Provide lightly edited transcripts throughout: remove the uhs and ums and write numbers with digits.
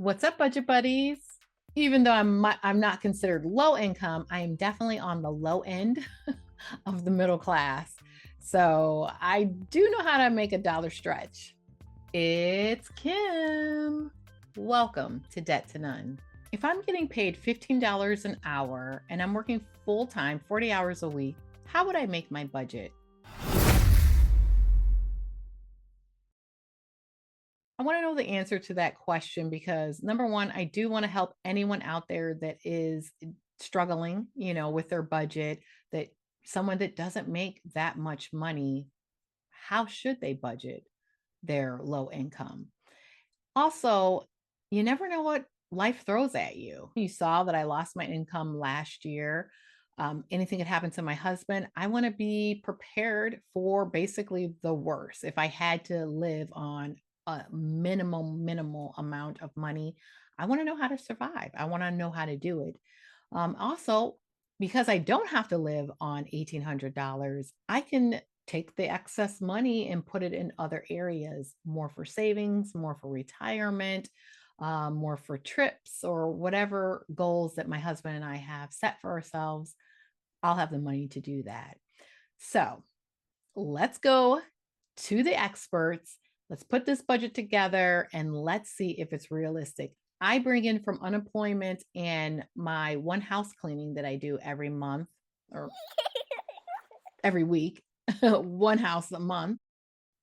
What's up, budget buddies? Even though I'm not considered low income, I am definitely on the low end of the middle class. So I do know how to make a dollar stretch. It's Kim. Welcome to Debt to None. If I'm getting paid $15 an hour and I'm working full time, 40 hours a week, how would I make my budget? I want to know the answer to that question because number one, I do want to help anyone out there that is struggling, with their budget, that someone that doesn't make that much money, how should they budget their low income? Also, you never know what life throws at you. You saw that I lost my income last year. Anything could happen to my husband. I want to be prepared for basically the worst. If I had to live on a minimal amount of money, I want to know how to survive. I want to know how to do it. Also, because I don't have to live on $1,800, I can take the excess money and put it in other areas, more for savings, more for retirement, more for trips, or whatever goals that my husband and I have set for ourselves. I'll have the money to do that. So let's go to the experts. Let's put this budget together and let's see if it's realistic. I bring in from unemployment and my one house cleaning that I do every month or every week, one house a month.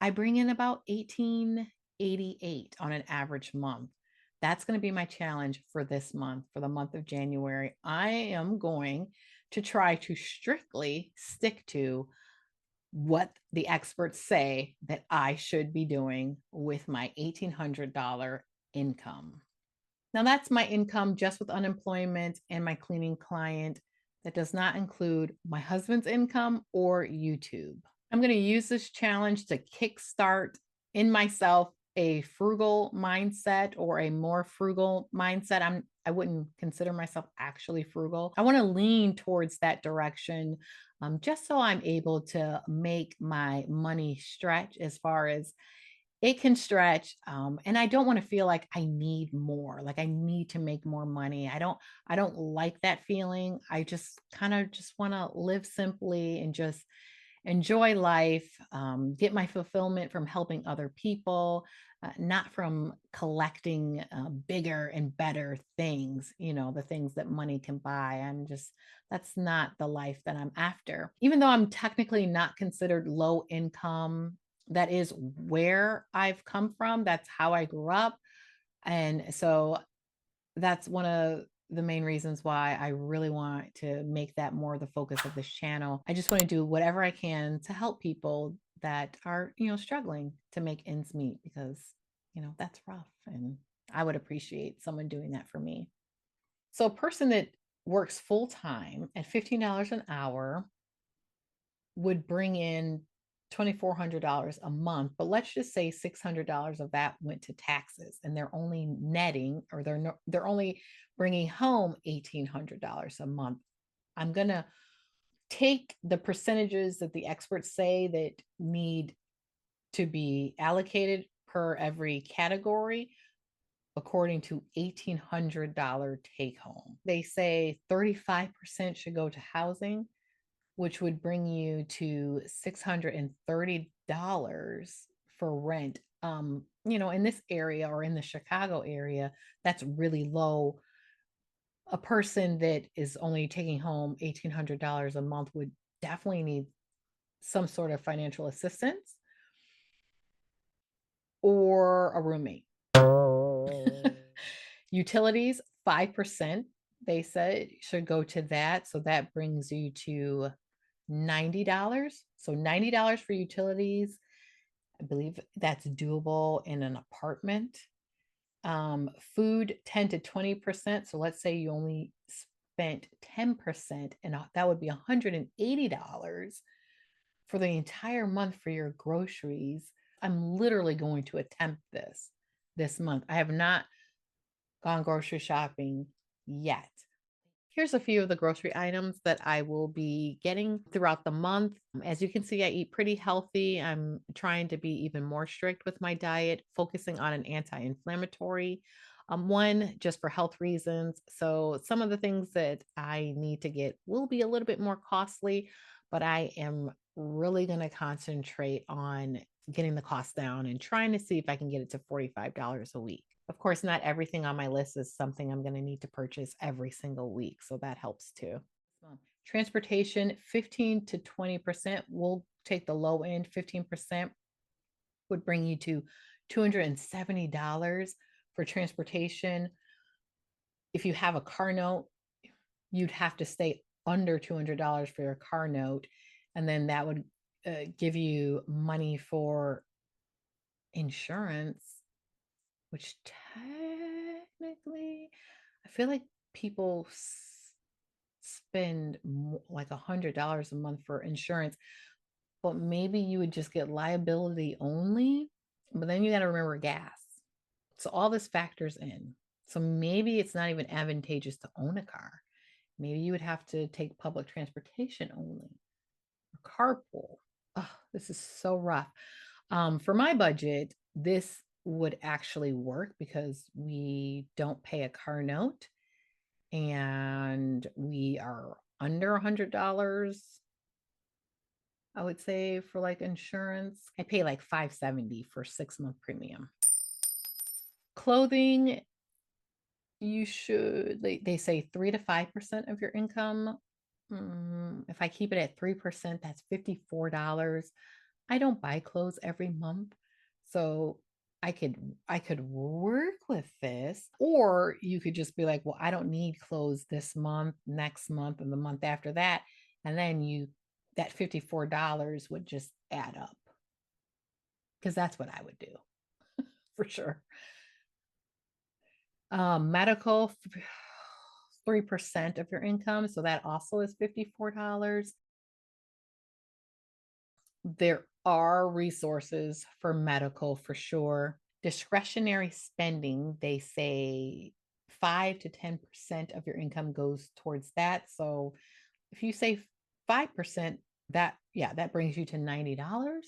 I bring in about 1888 on an average month. That's going to be my challenge for this month, for the month of January. I am going to try to strictly stick to what the experts say that I should be doing with my $1,800 income. Now, that's my income just with unemployment and my cleaning client. That does not include my husband's income or YouTube. I'm going to use this challenge to kickstart in myself a frugal mindset or a more frugal mindset. I wouldn't consider myself actually frugal. I want to lean towards that direction, just so I'm able to make my money stretch as far as it can stretch. And I don't want to feel like I need more, like I need to make more money. I don't like that feeling. I just kind of just want to live simply and just enjoy life, get my fulfillment from helping other people, not from collecting bigger and better things, the things that money can buy. That's not the life that I'm after. Even though I'm technically not considered low income, that is where I've come from. That's how I grew up. And so that's one of the main reasons why I really want to make that more the focus of this channel. I just want to do whatever I can to help people that are, struggling to make ends meet because, that's rough. And I would appreciate someone doing that for me. So a person that works full time at $15 an hour would bring in $2,400 a month, but let's just say $600 of that went to taxes, and they're only netting, or they're only bringing home $1,800 a month. I'm gonna take the percentages that the experts say that need to be allocated per every category according to $1,800 take home. They say 35% should go to housing, which would bring you to $630 for rent. In this area or in the Chicago area, that's really low. A person that is only taking home $1,800 a month would definitely need some sort of financial assistance or a roommate. Utilities, 5%, they said should go to that. So that brings you to $90. So $90 for utilities. I believe that's doable in an apartment. Food, 10 to 20%. So let's say you only spent 10%, and that would be $180 for the entire month for your groceries. I'm literally going to attempt this month. I have not gone grocery shopping yet. Here's a few of the grocery items that I will be getting throughout the month. As you can see, I eat pretty healthy. I'm trying to be even more strict with my diet, focusing on an anti-inflammatory. One, just for health reasons. So some of the things that I need to get will be a little bit more costly, but I am really going to concentrate on getting the cost down and trying to see if I can get it to $45 a week. Of course, not everything on my list is something I'm going to need to purchase every single week. So that helps too. Transportation, 15 to 20%. We'll take the low end. 15% would bring you to $270 for transportation. If you have a car note, you'd have to stay under $200 for your car note. And then that would give you money for insurance, which technically, I feel like people spend like $100 a month for insurance, but maybe you would just get liability only. But then you got to remember gas. So all this factors in. So maybe it's not even advantageous to own a car. Maybe you would have to take public transportation only or carpool. Oh, this is so rough. For my budget, this would actually work because we don't pay a car note and we are under $100, I would say, for like insurance. I pay like $570 for 6-month premium. Clothing, you should, they say 3 to 5% of your income. If I keep it at 3%, that's $54. I don't buy clothes every month. So I could work with this, or you could just be like, well, I don't need clothes this month, next month, and the month after that. And then that $54 would just add up. Because that's what I would do for sure. Medical, 3% of your income. So that also is $54. There are resources for medical for sure. Discretionary spending, they say 5 to 10% of your income goes towards that. So if you say 5%, that brings you to $90.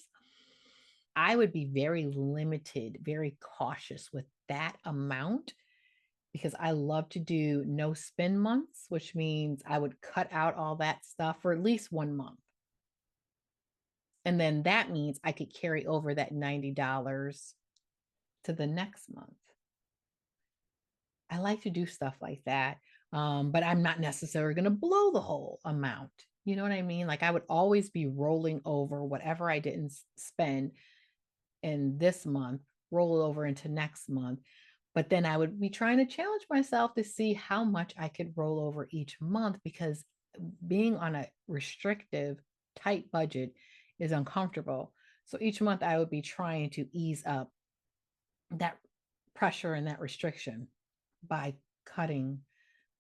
I would be very limited, very cautious with that amount because I love to do no spend months, which means I would cut out all that stuff for at least 1 month. And then that means I could carry over that $90 to the next month. I like to do stuff like that. But I'm not necessarily going to blow the whole amount. You know what I mean? Like I would always be rolling over whatever I didn't spend in this month, roll over into next month. But then I would be trying to challenge myself to see how much I could roll over each month because being on a restrictive, tight budget is uncomfortable. So each month I would be trying to ease up that pressure and that restriction by cutting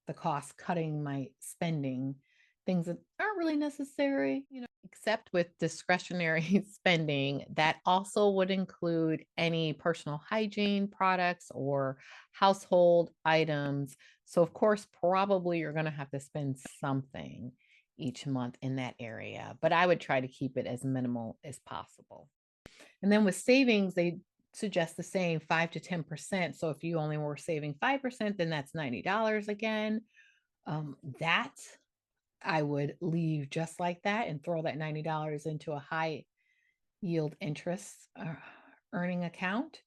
the cost, cutting my spending, things that aren't really necessary, except with discretionary spending. That also would include any personal hygiene products or household items. So, of course, probably you're going to have to spend something each month in that area, but I would try to keep it as minimal as possible. And then with savings, they suggest the same 5 to 10%. So if you only were saving 5%, then that's $90 again. That I would leave just like that and throw that $90 into a high yield interest earning account.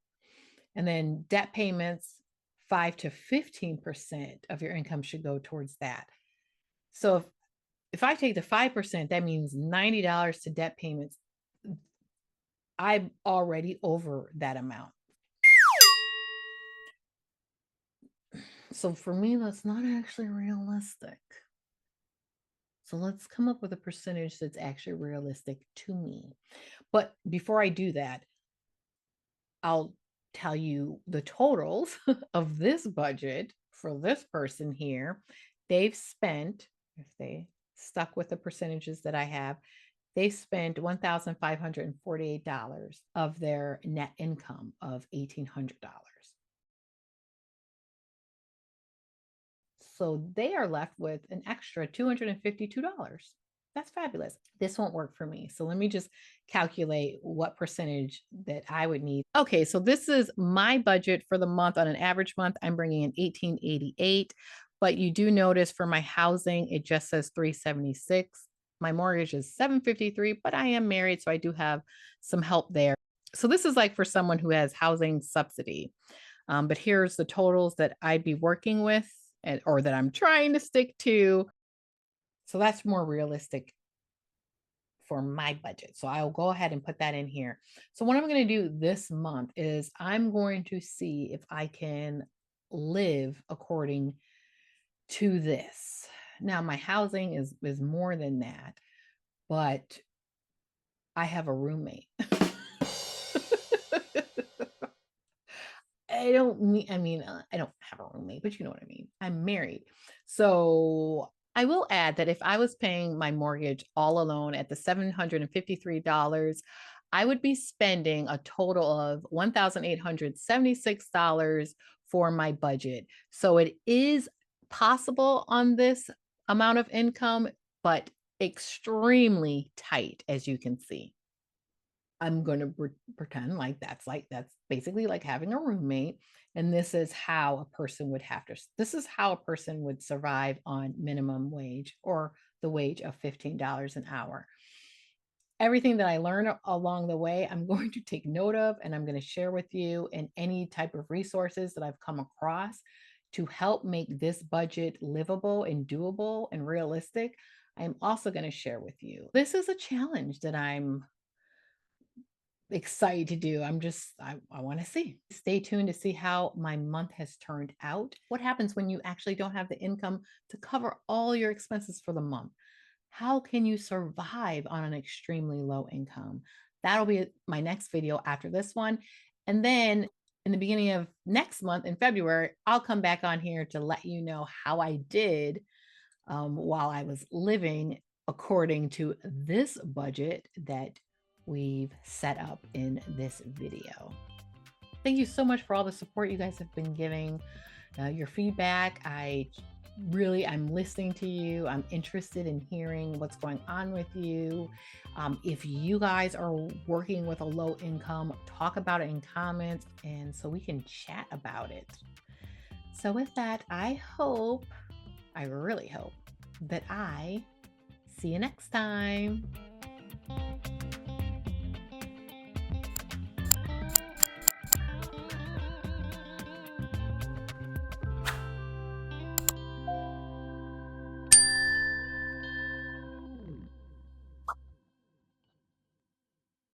And then debt payments, 5 to 15% of your income should go towards that. So if I take the 5%, that means $90 to debt payments. I'm already over that amount. So for me, that's not actually realistic. So let's come up with a percentage that's actually realistic to me. But before I do that, I'll tell you the totals of this budget for this person here. They've spent, if they stuck with the percentages that I have, they spent $1,548 of their net income of $1,800. So they are left with an extra $252. That's fabulous. This won't work for me. So let me just calculate what percentage that I would need. Okay, so this is my budget for the month. On an average month, I'm bringing in 1888, but you do notice for my housing, it just says 376. My mortgage is 753, but I am married, so I do have some help there. So this is like for someone who has housing subsidy. But here's the totals that I'd be working with or that I'm trying to stick to. So that's more realistic for my budget. So I'll go ahead and put that in here. So what I'm going to do this month is I'm going to see if I can live according to this. Now my housing is more than that, but I have a roommate. I don't have a roommate, but you know what I mean. I'm married. So I will add that if I was paying my mortgage all alone at the $753, I would be spending a total of $1,876 for my budget. So it is possible on this amount of income, but extremely tight, as you can see. I'm going to pretend that's basically like having a roommate. And this is how a person would this is how a person would survive on minimum wage or the wage of $15 an hour. Everything that I learn along the way, I'm going to take note of and I'm going to share with you and any type of resources that I've come across to help make this budget livable and doable and realistic. I'm also going to share with you. This is a challenge that I'm excited to do. I want to see. Stay tuned to see how my month has turned out. What happens when you actually don't have the income to cover all your expenses for the month? How can you survive on an extremely low income? That'll be my next video after this one. And then in the beginning of next month in February, I'll come back on here to let you know how I did while I was living according to this budget that we've set up in this video. Thank you so much for all the support you guys have been giving, your feedback. I'm listening to you. I'm interested in hearing what's going on with you. If you guys are working with a low income, talk about it in comments and so we can chat about it. So with that, I really hope that I see you next time.